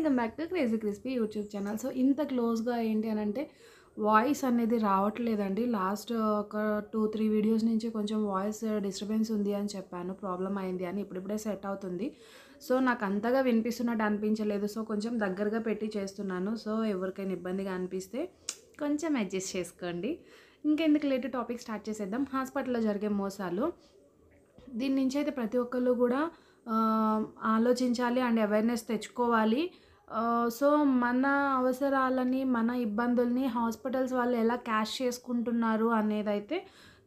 Welcome back to crazy crispy YouTube channel. So ఇంత క్లోజ్గా ఏంటి అని అంటే వాయిస్ అనేది రావట్లేదండి. లాస్ట్ ఒక 2-3 వీడియోస్ నుంచి కొంచెం వాయిస్ డిస్టర్బెన్స్ ఉంది అని చెప్పాను, ప్రాబ్లం అయింది అని. ఇప్పుడిప్పుడే సెట్ అవుతుంది. సో నాకు అంతగా వినిపిస్తున్నట్టు అనిపించలేదు. సో కొంచెం దగ్గరగా పెట్టి చేస్తున్నాను. సో ఎవరికైనా ఇబ్బందిగా అనిపిస్తే కొంచెం అడ్జస్ట్ చేసుకోండి. ఇంకెందుకు లేట్, టాపిక్ స్టార్ట్ చేసేద్దాం. హాస్పిటల్లో జరిగే మోసాలు. దీని నుంచి అయితే ప్రతి ఒక్కళ్ళు కూడా ఆలోచించాలి అండ్ అవేర్నెస్ తెచ్చుకోవాలి. సో మన అవసరాలని, మన ఇబ్బందుల్ని హాస్పిటల్స్ వాళ్ళు ఎలా క్యాష్ చేసుకుంటున్నారు అనేదైతే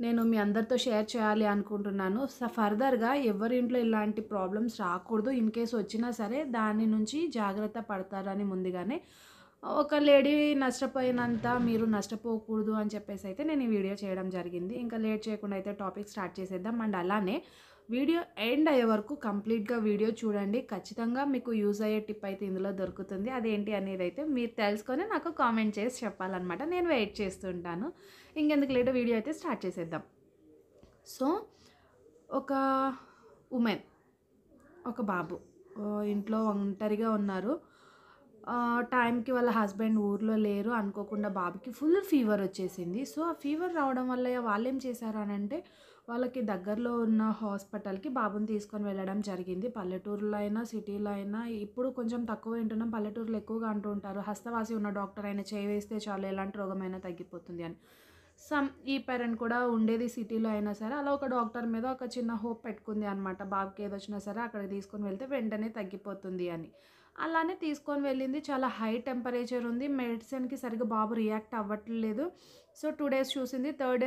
నేను మీ అందరితో షేర్ చేయాలి అనుకుంటున్నాను. సో ఫర్దర్గా ఎవరి ఇంట్లో ఇలాంటి ప్రాబ్లమ్స్ రాకూడదు. ఇన్ కేస్ వచ్చినా సరే దాని నుంచి జాగ్రత్త పడతారని ముందుగానే, ఒక లేడీ నష్టపోయినంత మీరు నష్టపోకూడదు అని చెప్పేసి అయితే నేను ఈ వీడియో చేయడం జరిగింది. ఇంకా లేట్ చేయకుండా అయితే టాపిక్ స్టార్ట్ చేసేద్దాం. అండ్ అలానే వీడియో ఎండ్ అయ్యే వరకు కంప్లీట్గా వీడియో చూడండి. ఖచ్చితంగా మీకు యూజ్ అయ్యే టిప్ అయితే ఇందులో దొరుకుతుంది. అదేంటి అనేది అయితే మీరు తెలుసుకొని నాకు కామెంట్ చేసి చెప్పాలన్నమాట. నేను వెయిట్ చేస్తుంటాను. ఇంకెందుకు లేట్, వీడియో అయితే స్టార్ట్ చేసేద్దాం. సో ఒక ఉమెన్, ఒక బాబు ఇంట్లో ఒంటరిగా ఉన్నారు. టైంకి వాళ్ళ హస్బెండ్ ఊర్లో లేరు. అనుకోకుండా బాబుకి ఫుల్ ఫీవర్ వచ్చేసింది. సో ఆ ఫీవర్ రావడం వల్ల వాళ్ళు ఏం చేశారు అని అంటే, వాళ్ళకి దగ్గరలో ఉన్న హాస్పిటల్కి బాబుని తీసుకొని వెళ్ళడం జరిగింది. పల్లెటూరులో అయినా సిటీలో అయినా ఇప్పుడు కొంచెం తక్కువ వింటున్నాం, పల్లెటూరులో ఎక్కువగా అంటూ ఉంటారు, హస్తవాసి ఉన్న డాక్టర్ అయినా చేయి వేస్తే చాలు ఎలాంటి రోగమైనా తగ్గిపోతుంది అని. ఈ పేరెంట్ కూడా ఉండేది సిటీలో అయినా సరే అలా ఒక డాక్టర్ మీద ఒక చిన్న హోప్ పెట్టుకుంది అనమాట. బాబుకి ఏదొచ్చినా సరే అక్కడికి తీసుకొని వెళ్తే వెంటనే తగ్గిపోతుంది అని. అలానే తీసుకొని వెళ్ళింది. చాలా హై టెంపరేచర్ ఉంది, మెడిసిన్కి సరిగ్గా బాబు రియాక్ట్ అవ్వట్లేదు. సో 2 డేస్ చూసింది. థర్డ్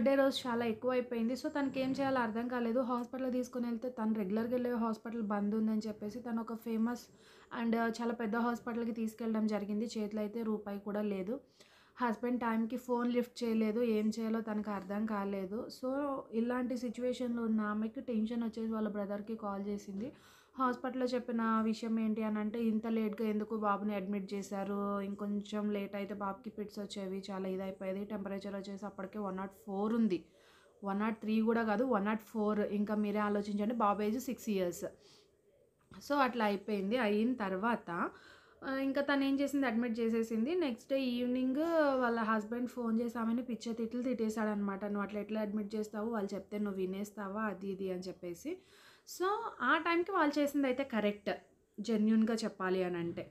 డే రోజు చాలా ఎక్కువ అయిపోయింది. సో తనకి ఏం చేయాలో అర్థం కాలేదు. హాస్పిటల్కి తీసుకొని వెళ్తే తను రెగ్యులర్గా వెళ్ళే హాస్పిటల్ బంద్ ఉందని చెప్పేసి తను ఒక ఫేమస్ అండ్ చాలా పెద్ద హాస్పిటల్కి తీసుకెళ్ళడం జరిగింది. చేతిలో అయితే రూపాయి కూడా లేదు. హస్బెండ్ టైంకి ఫోన్ లిఫ్ట్ చేయలేదు. ఏం చేయాలో తనకు అర్థం కాలేదు. సో ఇలాంటి సిచ్యువేషన్లో ఉన్న ఆమెకి టెన్షన్ వచ్చేసి వాళ్ళ బ్రదర్కి కాల్ చేసింది. హాస్పిటల్‌లో చెప్పిన విషయం ఏంటి అని అంటే, ఇంత లేట్‌గా ఎందుకు బాబుని అడ్మిట్ చేశారు, ఇంకొంచెం లేట్ అయితే బాబుకి ఫిట్స్ వచ్చేవి, చాలా ఇదైపోయేది. టెంపరేచర్ వచ్చేసి అప్పటికే 104 ఉంది. 103 కూడా కాదు, 104. ఇంకా మీరే ఆలోచించండి, బాబు ఏజ్ 6 ఇయర్స్. సో అట్లా అయిపోయింది. అయిన తర్వాత ఇంకా తను ఏం చేసింది, అడ్మిట్ చేసేసింది. నెక్స్ట్ డే ఈవినింగ్ వాళ్ళ హస్బెండ్ ఫోన్ చేసి ఆమెని పిచ్చ తిట్లు తిట్టేశాడనమాట. నువ్వు అట్లా ఎట్లా అడ్మిట్ చేస్తావు, వాళ్ళు చెప్తే నువ్వు వినేస్తావా, అది ఇది అని చెప్పేసి. సో ఆ టైంకి వాళ్ళు చేసింది అయితే కరెక్ట్, జెన్యూన్గా చెప్పాలి అని అంటే.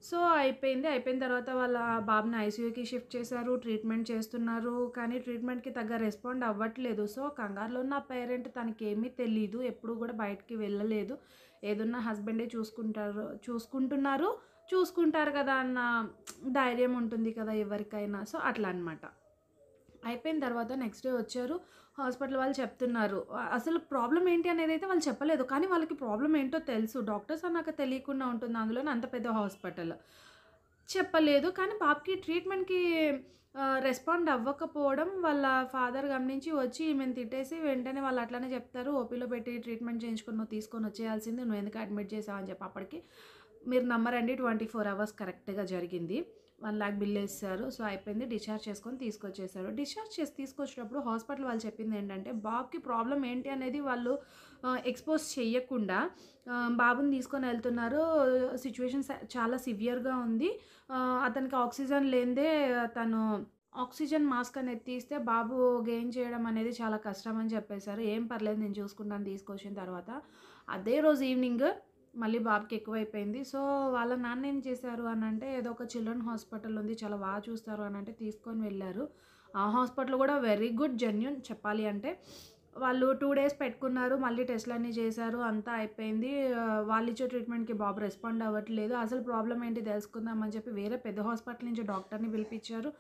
సో అయిపోయిన తర్వాత వాళ్ళ బాబుని ఐసీయూకి షిఫ్ట్ చేశారు, ట్రీట్మెంట్ చేస్తున్నారు. కానీ ట్రీట్మెంట్కి తగ్గ రెస్పాండ్ అవ్వట్లేదు. సో కంగారులో ఉన్న పేరెంట్, తనకేమీ తెలీదు, ఎప్పుడు కూడా బయటికి వెళ్ళలేదు, ఏదున్నా హస్బెండే చూసుకుంటారు కదా అన్న ధైర్యం ఉంటుంది కదా ఎవరికైనా. సో అట్లా అనమాట. అయిపోయిన తర్వాత నెక్స్ట్ డే వచ్చారు. హాస్పిటల్ వాళ్ళు చెప్తున్నారు, అసలు ప్రాబ్లం ఏంటి అనేది అయితే వాళ్ళు చెప్పలేదు. కానీ వాళ్ళకి ప్రాబ్లం ఏంటో తెలుసు. డాక్టర్స్ అన్నాక తెలియకుండా ఉంటుంది, అందులోనే అంత పెద్ద హాస్పిటల్. చెప్పలేదు. కానీ బాబుకి ట్రీట్మెంట్‌కి రెస్పాండ్ అవ్వకపోవడం వాళ్ళ ఫాదర్ గమనించి వచ్చి ఈమెను తిట్టేసి, వెంటనే వాళ్ళు అట్లనే చెప్తారు, ఓపీలో పెట్టి ట్రీట్మెంట్ చేయించుకొని నువ్వు తీసుకొని వచ్చేయాల్సింది, నువ్వు ఎందుకు అడ్మిట్ చేసావు అని చెప్పి. అప్పటికి మీరు నమ్మరండి, 24 అవర్స్ కరెక్ట్‌గా జరిగింది. 1,00,000 బిల్ ఏసేశారు. సో అయిపోయింది. డిశ్చార్జ్ చేసుకొని తీసుకొచ్చేసారు. డిశ్చార్జ్ చేసి తీసుకొచ్చేటప్పుడు హాస్పిటల్ వాళ్ళు చెప్పింది ఏంటంటే, బాబుకి ప్రాబ్లమ్ ఏంటి అనేది వాళ్ళు ఎక్స్‌పోజ్ చెయ్యకుండా బాబుని తీసుకొని వెళ్తున్నారు, సిచ్యువేషన్ చాలా సివియర్‌గా ఉంది, అతనికి ఆక్సిజన్ లేనిదే తను ఆక్సిజన్ మాస్క్ అనేది తీస్తే బాబు గెయిన్ చేయడం అనేది చాలా కష్టం అని చెప్పేశారు. ఏం పర్లేదు నేను చూసుకుంటాను తీసుకొచ్చిన తర్వాత. అదే రోజు ఈవినింగ్ మళ్ళీ బాబుకి ఎక్కువైపోయింది. సో వాళ్ళ నాన్న ఏం చేశారు అని అంటే, ఏదో ఒక చిల్డ్రన్ హాస్పిటల్ ఉంది, చాలా బాగా చూస్తారు అని అంటే తీసుకొని వెళ్ళారు. ఆ హాస్పిటల్ కూడా వెరీ గుడ్, జెన్యూన్ చెప్పాలి అంటే. వాళ్ళు 2 డేస్ పెట్టుకున్నారు, మళ్ళీ టెస్ట్‌లన్నీ చేశారు, అంతా అయిపోయింది. వాళ్ళిచ్చే ట్రీట్మెంట్‌కి బాబు రెస్పాండ్ అవ్వట్లేదు. అసలు ప్రాబ్లమ్ ఏంటి తెలుసుకుందాం అని చెప్పి వేరే పెద్ద హాస్పిటల్ నుంచి డాక్టర్‌ని పిలిపించారు.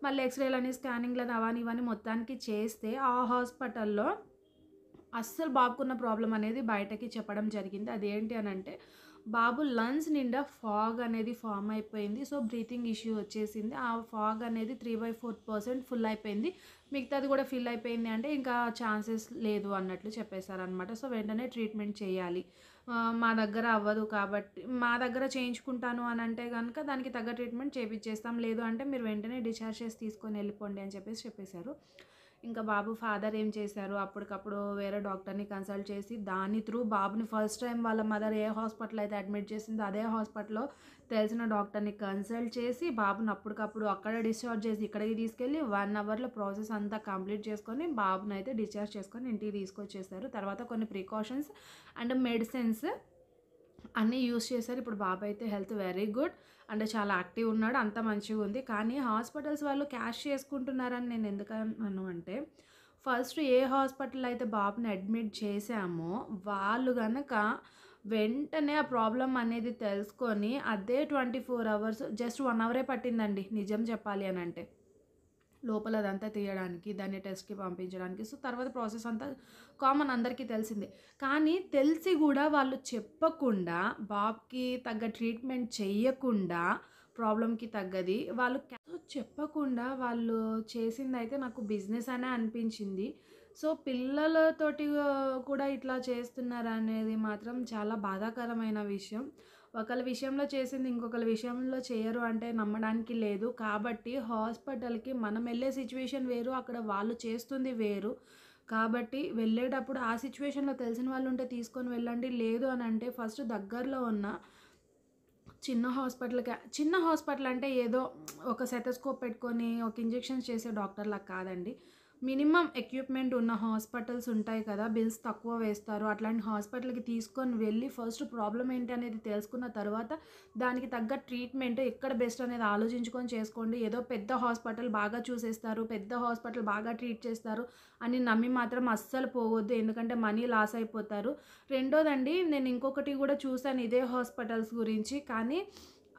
మళ్ళీ ఎక్స్‌రేలని, స్కానింగ్‌లని అవని ఇవన్నీ మొత్తానికి చేస్తే ఆ హాస్పిటల్‌లో అస్సలు బాబుకున్న ప్రాబ్లమ్ అనేది బయటకి చెప్పడం జరిగింది. అదేంటి అని అంటే, బాబు లంగ్స్ నిండా ఫాగ్ అనేది ఫామ్ అయిపోయింది. సో బ్రీతింగ్ ఇష్యూ వచ్చేసింది. ఆ ఫాగ్ అనేది 3/4% ఫుల్ అయిపోయింది. మిగతాది కూడా ఫిల్ అయిపోయింది అంటే ఇంకా ఛాన్సెస్ లేదు అన్నట్లు చెప్పేశారనమాట. సో వెంటనే ట్రీట్మెంట్ చేయాలి. మా దగ్గర అవ్వదు కాబట్టి, మా దగ్గర చేయించుకుంటాను అని అంటే గనుక దానికి తగ్గ ట్రీట్మెంట్ చేపిచ్చేస్తాం, లేదు అంటే మీరు వెంటనే డిశ్చార్జ్ చేసి తీసుకొని వెళ్ళిపోండి అని చెప్పేశారు. ఇంకా బాబు ఫాదర్ ఏం చేశారు, అప్పటికప్పుడు వేరే డాక్టర్ని కన్సల్ట్ చేసి దాని త్రూ బాబుని ఫస్ట్ టైం వాళ్ళ మదర్ ఏ హాస్పిటల్ అయితే అడ్మిట్ చేసిందో అదే హాస్పిటల్లో తెలిసిన డాక్టర్ని కన్సల్ట్ చేసి బాబుని అప్పటికప్పుడు అక్కడే డిశ్చార్జ్ చేసి ఇక్కడికి తీసుకెళ్ళి 1 అవర్లో ప్రాసెస్ అంతా కంప్లీట్ చేసుకొని బాబుని అయితే డిశ్చార్జ్ చేసుకొని ఇంటికి తీసుకొచ్చేసారు. తర్వాత కొన్ని ప్రికాషన్స్ అండ్ మెడిసిన్స్ అన్నీ యూస్ చేశారు. ఇప్పుడు బాబు అయితే హెల్త్ వెరీ గుడ్ అంటే చాలా యాక్టివ్ ఉన్నాడు, అంత మంచిగా ఉంది. కానీ హాస్పిటల్స్ వాళ్ళు క్యాష్ చేసుకుంటున్నారని నేను ఎందుకన్నాను అంటే, ఫస్ట్ ఏ హాస్పిటల్ అయితే బాబుని అడ్మిట్ చేశామో వాళ్ళు గనక వెంటనే ఆ ప్రాబ్లం అనేది తెలుసుకొని అదే 24 అవర్స్ జస్ట్ 1 అవరే పట్టిందండి నిజం చెప్పాలి అని అంటే లోపల అదంతా తీయడానికి, దాన్ని టెస్ట్‌కి పంపించడానికి. సో, తర్వాత ప్రాసెస్ అంతా కామన్ అందరికీ తెలిసిందే. కానీ తెలిసి గూడా వాళ్ళు చెప్పకుండా, బాబుకి తగ్గ ట్రీట్మెంట్ చెయ్యకుండా, ప్రాబ్లమ్‌కి తగ్గది వాళ్ళు చెప్పకుండా వాళ్ళు చేసిందైతే నాకు బిజినెస్ అనే అనిపించింది. సో, పిల్లలతోటి కూడా ఇట్లా చేస్తున్నారనేది మాత్రం చాలా బాధాకరమైన విషయం. ఒకళ్ళ విషయంలో చేసింది ఇంకొకళ్ళ విషయంలో చేయరు అంటే నమ్మడానికి లేదు. కాబట్టి హాస్పిటల్‌కి మనం ఎళ్ళే సిట్యుయేషన్ వేరు, అక్కడ వాళ్ళు చేస్తుంది వేరు. కాబట్టి వెళ్ళేటప్పుడు ఆ సిట్యుయేషన్‌లో తెలిసిన వాళ్ళుంటే తీసుకొని వెళ్ళండి. లేదు అనంటే ఫస్ట్ దగ్గరలో ఉన్న చిన్న హాస్పిటల్ అంటే ఏదో ఒక స్టెతస్కోప్ పెట్టుకొని ఒక ఇంజెక్షన్స్ చేసే డాక్టర్‌లా కాదండి. మినిమమ్ ఎక్విప్‌మెంట్ ఉన్న హాస్పిటల్స్ ఉంటాయి కదా! బిల్స్ తక్కువ వేస్తారు. అట్లాంటి హాస్పిటల్‌కి తీసుకొని వెళ్ళి ఫస్ట్ ప్రాబ్లమ్ ఏంటి అనేది తెలుసుకున్న తర్వాత దానికి తగ్గ ట్రీట్మెంట్ ఎక్కడ బెస్ట్ అనేది ఆలోచించుకొని చేసుకోండి. ఏదో పెద్ద హాస్పిటల్ బాగా చూసేస్తారు, పెద్ద హాస్పిటల్ బాగా ట్రీట్ చేస్తారు అని నమ్మి మాత్రం అస్సలు పోవద్దు. ఎందుకంటే మనీ లాస్ అయిపోతారు. రెండోదండి నేను ఇంకొకటి కూడా చూసాను ఇదే హాస్పిటల్స్ గురించి. కానీ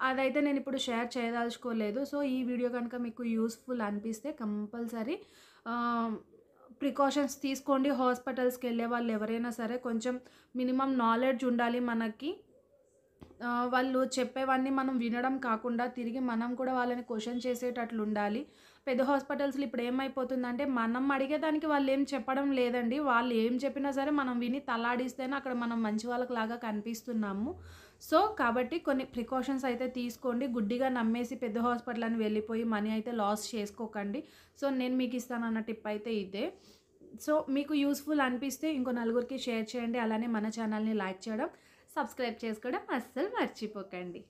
అదైతే నేనిప్పుడు షేర్ చేయదలుచుకోలేదు. సో, ఈ వీడియో కనుక మీకు యూజ్‌ఫుల్ అనిపిస్తే కంపల్సరీ ప్రికాషన్స్ తీసుకోండి. హాస్పిటల్స్‌కెళ్ళే వాళ్ళు ఎవరైనా సరే కొంచెం మినిమమ్ నాలెడ్జ్ ఉండాలి మనకి. వాళ్ళు చెప్పేవన్నీ మనం వినడం కాకుండా తిరిగి మనం కూడా వాళ్ళని క్వెషన్ చేసేటట్లు ఉండాలి. పెద్ద హాస్పిటల్స్‌లో ఇప్పుడు ఏమైపోతుందంటే మనం అడిగేదానికి వాళ్ళేం చెప్పడం లేదండి. వాళ్ళు ఏం చెప్పినా సరే మనం విని తలాడిస్తేనే అక్కడ మనం మంచి వాళ్ళకిలాగా కనిపిస్తున్నాము. సో, కాబట్టి కొన్ని ప్రికాషన్స్ అయితే తీసుకోండి. గుడ్డిగా నమ్మేసి పెద్ద హాస్పిటల్ అని వెళ్ళిపోయి మనీ అయితే లాస్ చేసుకోకండి. సో, నేను మీకు ఇస్తానన్న టిప్ అయితే ఇదే. సో, మీకు యూజ్‌ఫుల్ అనిపిస్తే ఇంకో నలుగురికి షేర్ చేయండి. అలానే మన ఛానల్‌ని లైక్ చేయడం, సబ్స్క్రైబ్ చేసుకోవడం అస్సలు మర్చిపోకండి.